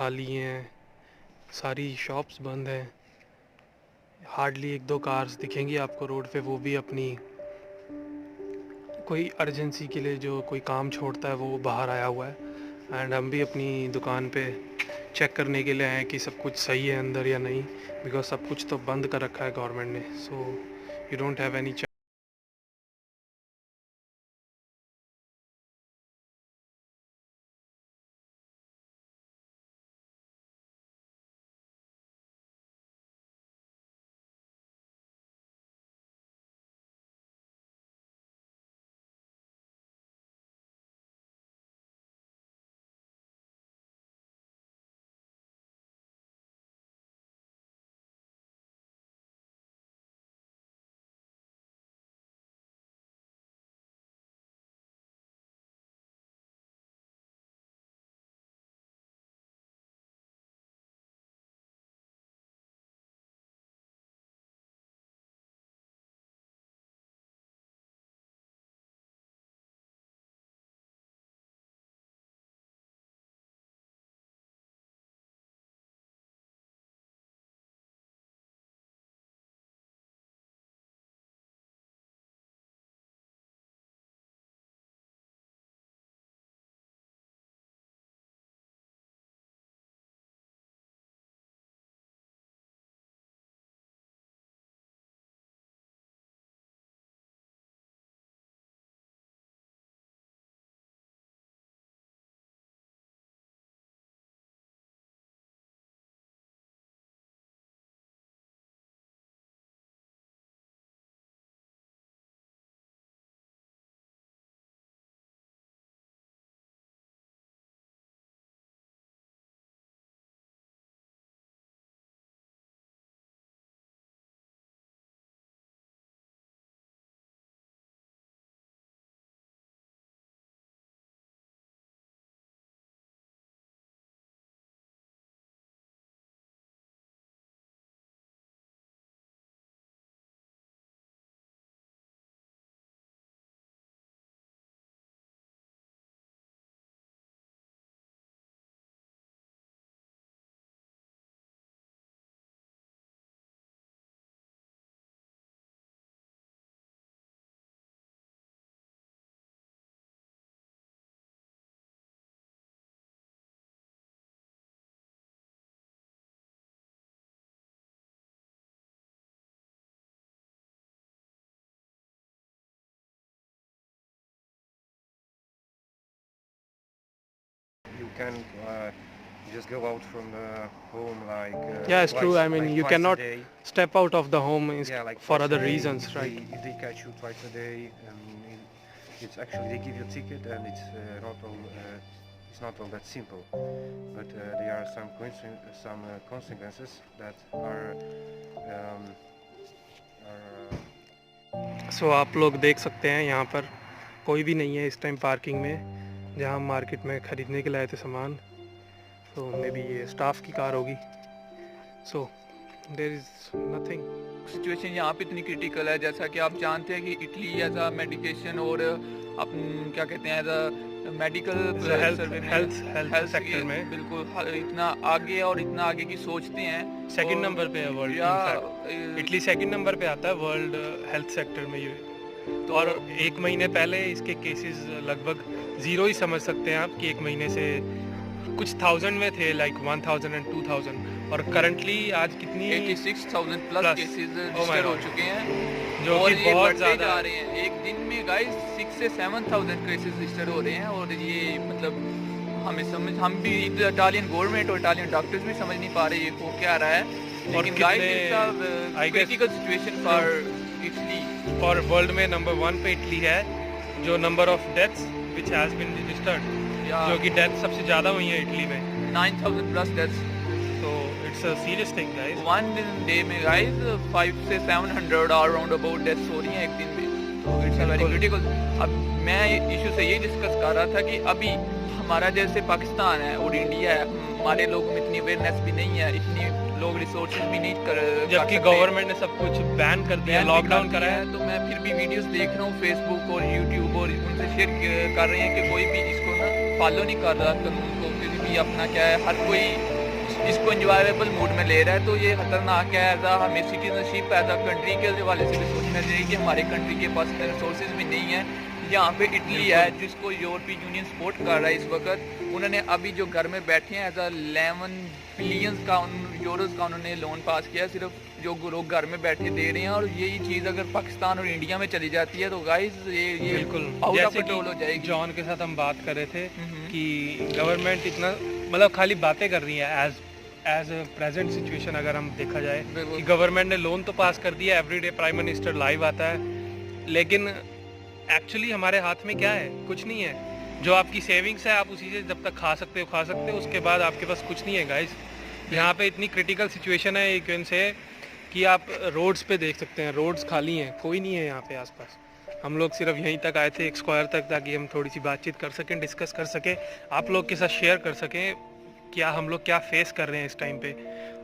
खाली हैं, सारी शॉप्स बंद हैं। हार्डली एक दो कार्स दिखेंगी आपको रोड पे, वो भी अपनी कोई अर्जेंसी के लिए जो कोई काम छोड़ता है वो बाहर आया हुआ है। एंड हम भी अपनी दुकान पे चेक करने के लिए आए कि सब कुछ सही है अंदर या नहीं, बिकॉज सब कुछ तो बंद कर रखा है गवर्नमेंट ने। So you don't have any. You can just go out from the home Yeah, it's true. I mean, like you twice cannot a day. step out of the home Like for twice a other day. reasons, If right? if they catch you twice a day, it's actually they give you a ticket, and it's not all that simple. But there are some consequences that are सो आप लोग देख सकते हैं यहाँ पर कोई भी नहीं है इस टाइम पार्किंग में, जहाँ हम मार्केट में ख़रीदने के लाए थे सामान। सो मे बी ये स्टाफ की कार होगी। So there is nothing. Situation यहाँ पे इतनी क्रिटिकल है, जैसा कि आप जानते हैं कि इटली एज अ मेडिकेशन और अपन क्या कहते हैं as a medical health sector में बिल्कुल इतना आगे और इतना आगे की सोचते हैं। सेकंड नंबर पे है वर्ल्ड, इटली सेकंड नंबर पे आता है वर्ल्ड हेल्थ सेक्टर में ये। तो और एक महीने पहले इसके केसेस लगभग ज़ीरो ही समझ सकते हैं आप, कि एक महीने से कुछ 1000 में थे, लाइक 1000 and 2000, और करंटली आज कितनी 86,000 प्लस केसेस रजिस्टर हो चुके हैं, जो और कि ये बहुत बढ़ते ज़्यादा जा रहे हैं। एक दिन में गाइस 6 से 7000 केसेस रजिस्टर हो रहे हैं, और ये मतलब हम भी इटालियन गवर्नमेंट और इटालियन डॉक्टर्स भी समझ नहीं पा रहे ये हो क्या रहा है। लेकिन guys critical situation for Italy, और वर्ल्ड में नंबर 1 पे इटली है, जो number of deaths which has been registered, जो कि डेथ सबसे ज़्यादा हुई है इटली में, 9000 प्लस डेथ्स। तो it's a serious thing guys. One day में गाइस 5 से 700 अराउंड अबाउट डेथ्स हो रही हैं एक दिन में, तो इट्स अ वेरी क्रिटिकल। अब मैं इशू से ये डिस्कस कर रहा था कि अभी हमारा जैसे पाकिस्तान है और इंडिया है, हमारे लोगों में इतनी अवेयरनेस भी नहीं है, इतनी लोग रिसोर्सेज भी नहीं कर, जबकि गवर्नमेंट ने सब कुछ बैन कर दिया, लॉकडाउन करा है। तो मैं फिर भी वीडियोस देख रहा हूँ फेसबुक और यूट्यूब, और उनसे शेयर कर रहे हैं कि कोई भी इसको ना फॉलो नहीं कर रहा कानून को, फिर भी अपना क्या है हर कोई इसको इंजॉयबल मूड में ले रहा है, तो ये खतरनाक है। एज हमें सिटीजनशिप एज अ कंट्री के हवाले से भी सोचना चाहिए कि हमारे कंट्री के पास रिसोर्सेज भी नहीं है। यहाँ पे इटली है जिसको यूरोपियन यूनियन सपोर्ट कर रहा है इस वक्त। उन्होंने अभी जो घर में बैठे हैं एज 11 बिलियन का यूरोज का उन्होंने लोन पास किया, सिर्फ जो लोग घर में बैठे दे रहे हैं। और यही चीज़ अगर पाकिस्तान और इंडिया में चली जाती है तो गाइस ये बिल्कुल आउट ऑफ जैसे कंट्रोल हो कि जाएगी। जॉन के साथ हम बात कर रहे थे कि गवर्नमेंट इतना मतलब खाली बातें कर रही है एज प्रेजेंट सिचुएशन। अगर हम देखा जाए कि गवर्नमेंट ने लोन तो पास कर दिया, एवरीडे प्राइम मिनिस्टर लाइव आता है, लेकिन एक्चुअली हमारे हाथ में क्या है? कुछ नहीं है। जो आपकी सेविंग्स है आप उसी से जब तक खा सकते हो, उसके बाद आपके पास कुछ नहीं है गाइस। यहाँ पे इतनी क्रिटिकल सिचुएशन है एक से कि आप रोड्स पे देख सकते हैं, रोड्स खाली हैं, कोई नहीं है यहाँ पे आसपास। हम लोग सिर्फ यहीं तक आए थे, एक स्क्वायर तक, ताकि हम थोड़ी सी बातचीत कर सकें, डिस्कस कर सकें, आप लोग के साथ शेयर कर सकें क्या हम लोग क्या फेस कर रहे हैं इस टाइम पे।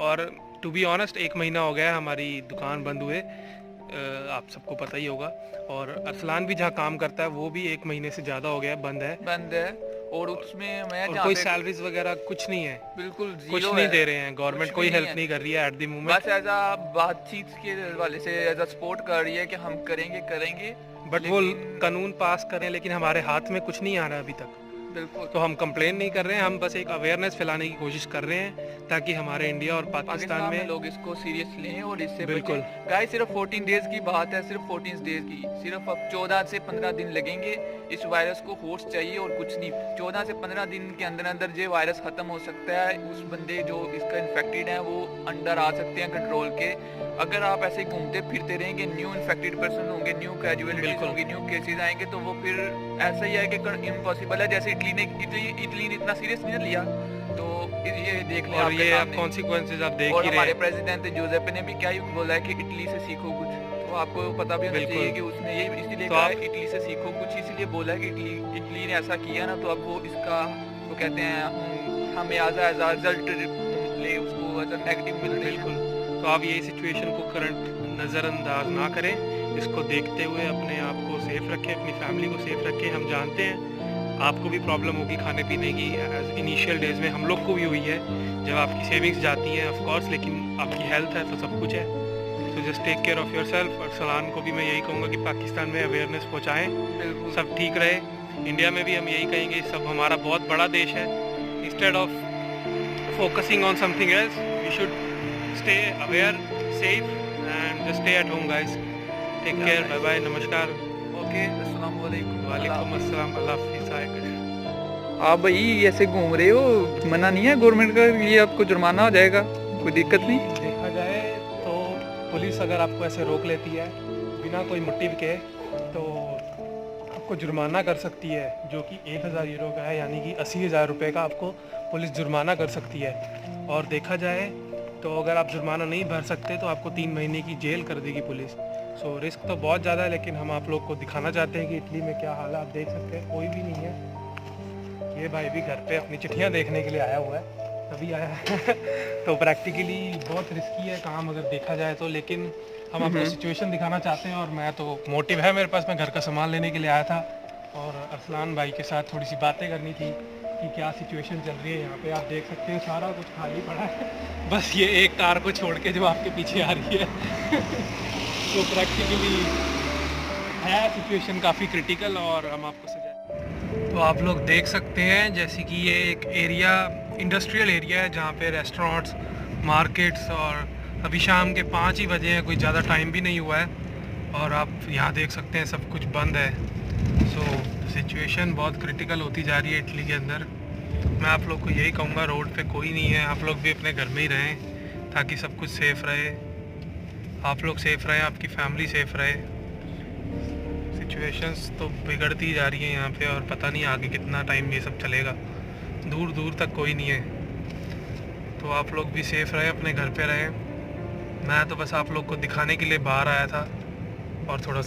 और टू बी ऑनेस्ट 1 महीना हो गया है हमारी दुकान बंद हुए, आप सबको पता ही होगा। और अरसलान भी जहाँ काम करता है वो भी 1 महीने से ज़्यादा हो गया है, बंद है। और उसमें मैं और कोई सैलरीज वगैरह कुछ नहीं है, बिल्कुल कुछ नहीं दे रहे हैं, गवर्नमेंट कोई हेल्प नहीं कर रही है एट द मोमेंट। बस एज अ बातचीत के हवाले से एज अ सपोर्ट कर रही है कि हम करेंगे, बट वो कानून पास करें, लेकिन हमारे हाथ में कुछ नहीं आ रहा अभी तक। बिल्कुल। तो हम कंप्लेन नहीं कर रहे हैं, हम बस एक अवेयरनेस फैलाने की कोशिश कर रहे हैं ताकि हमारे इंडिया और पाकिस्तान में लोग इसको सीरियस लें और इससे बिल्कुल। गाइस सिर्फ 14 डेज की बात है, सिर्फ 14 डेज की, सिर्फ अब 14 से 15 दिन लगेंगे। इस वायरस को होश चाहिए और कुछ नहीं। 14 से 15 दिन के अंदर अंदर ये वायरस खत्म हो सकता है। उस बंदे जो इसका इन्फेक्टेड है वो अंडर आ सकते हैं कंट्रोल के। अगर आप ऐसे घूमते फिरते रहेंगे, न्यू इन्फेक्टेड पर्सन होंगे, न्यू कैजुअलिटीज होंगी, न्यू केसेस आएंगे, तो वो फिर ऐसा ही है कि इम्पॉसिबल है। जैसे इटली ने इतना सीरियस नहीं लिया, तो ये देख लें। और ये कॉन्सिक्वेंसेस आप देख ही रहे हैं। हमारे प्रेसिडेंट जोसेफ ने भी क्या ही बोला है कि इटली से सीखो कुछ, तो आपको पता भी होना चाहिए कि उसने ये इसीलिए कहा है इटली से सीखो कुछ, इसीलिए बोला है कि इटली ने ऐसा किया ना, तो अब वो इसका वो कहते हैं हमें एज अ रिजल्ट ले उसको एज अ नेगेटिव मिल रही है। तो आप ये सिचुएशन को करंट नज़रअंदाज ना करें, इसको देखते हुए अपने आप को सेफ रखें, अपनी फैमिली को सेफ रखें। हम जानते हैं आपको भी प्रॉब्लम होगी खाने पीने की, इनिशियल डेज में हम लोग को भी हुई है जब आपकी सेविंग्स जाती हैं ऑफ कोर्स, लेकिन आपकी हेल्थ है तो सब कुछ है। तो just take care of yourself. और सलान को भी मैं यही कहूँगा कि पाकिस्तान में अवेयरनेस पहुँचाएँ, सब ठीक रहे। इंडिया में भी हम यही कहेंगे, सब हमारा बहुत बड़ा देश है। Instead of focusing on something else we should stay aware, safe and just stay at home guys. Take care, bye bye, namaskar. Okay, अस्सलाम वालेकुम। वालेकुम अस्सलाम, अल्लाह हाफिज़। आप भाई ऐसे घूम रहे हो, मना नहीं है गवर्नमेंट का, ये आपको जुर्माना हो जाएगा, कोई दिक्कत नहीं। देखा जाए तो पुलिस अगर आपको ऐसे रोक लेती है बिना कोई मोटिव के, तो आपको जुर्माना कर सकती है, जो कि 1000 यूरो का है, यानी कि 80,000 रुपये का आपको पुलिस जुर्माना कर सकती है। और देखा जाए तो अगर आप जुर्माना नहीं भर सकते तो आपको 3 महीने की जेल कर देगी पुलिस। सो रिस्क तो बहुत ज़्यादा है, लेकिन हम आप लोग को दिखाना चाहते हैं कि इटली में क्या हाल है। आप देख सकते हैं कोई भी नहीं है। ये भाई भी घर पे अपनी चिट्ठियाँ देखने के लिए आया हुआ है, तभी आया है तो प्रैक्टिकली बहुत रिस्की है काम अगर देखा जाए तो, लेकिन हम आपको सिचुएशन दिखाना चाहते हैं। और मैं तो मोटिव है मेरे पास, मैं घर का सामान लेने के लिए आया था और अरसलान भाई के साथ थोड़ी सी बातें करनी थी कि क्या सिचुएशन चल रही है यहाँ पे। आप देख सकते हैं सारा कुछ खाली पड़ा है, बस ये एक कार को छोड़ के जो आपके पीछे आ रही है तो प्रैक्टिकली है सिचुएशन काफ़ी क्रिटिकल। और हम आपको सजा तो आप लोग देख सकते हैं जैसे कि ये एक एरिया इंडस्ट्रियल एरिया है जहाँ पे रेस्टोरेंट्स, मार्केट्स, और अभी शाम के 5 ही बजे हैं, कोई ज़्यादा टाइम भी नहीं हुआ है। और आप यहाँ देख सकते हैं सब कुछ बंद है। सो सिचुएशन बहुत क्रिटिकल होती जा रही है इटली के अंदर। मैं आप लोग को यही कहूँगा, रोड पे कोई नहीं है, आप लोग भी अपने घर में ही रहें ताकि सब कुछ सेफ़ रहे, आप लोग सेफ़ रहें, आपकी फैमिली सेफ़ रहे। सिचुएशंस तो बिगड़ती जा रही है यहाँ पे और पता नहीं आगे कितना टाइम ये सब चलेगा, दूर दूर तक कोई नहीं है। तो आप लोग भी सेफ़ रहें, अपने घर पे रहें। मैं तो बस आप लोग को दिखाने के लिए बाहर आया था और थोड़ा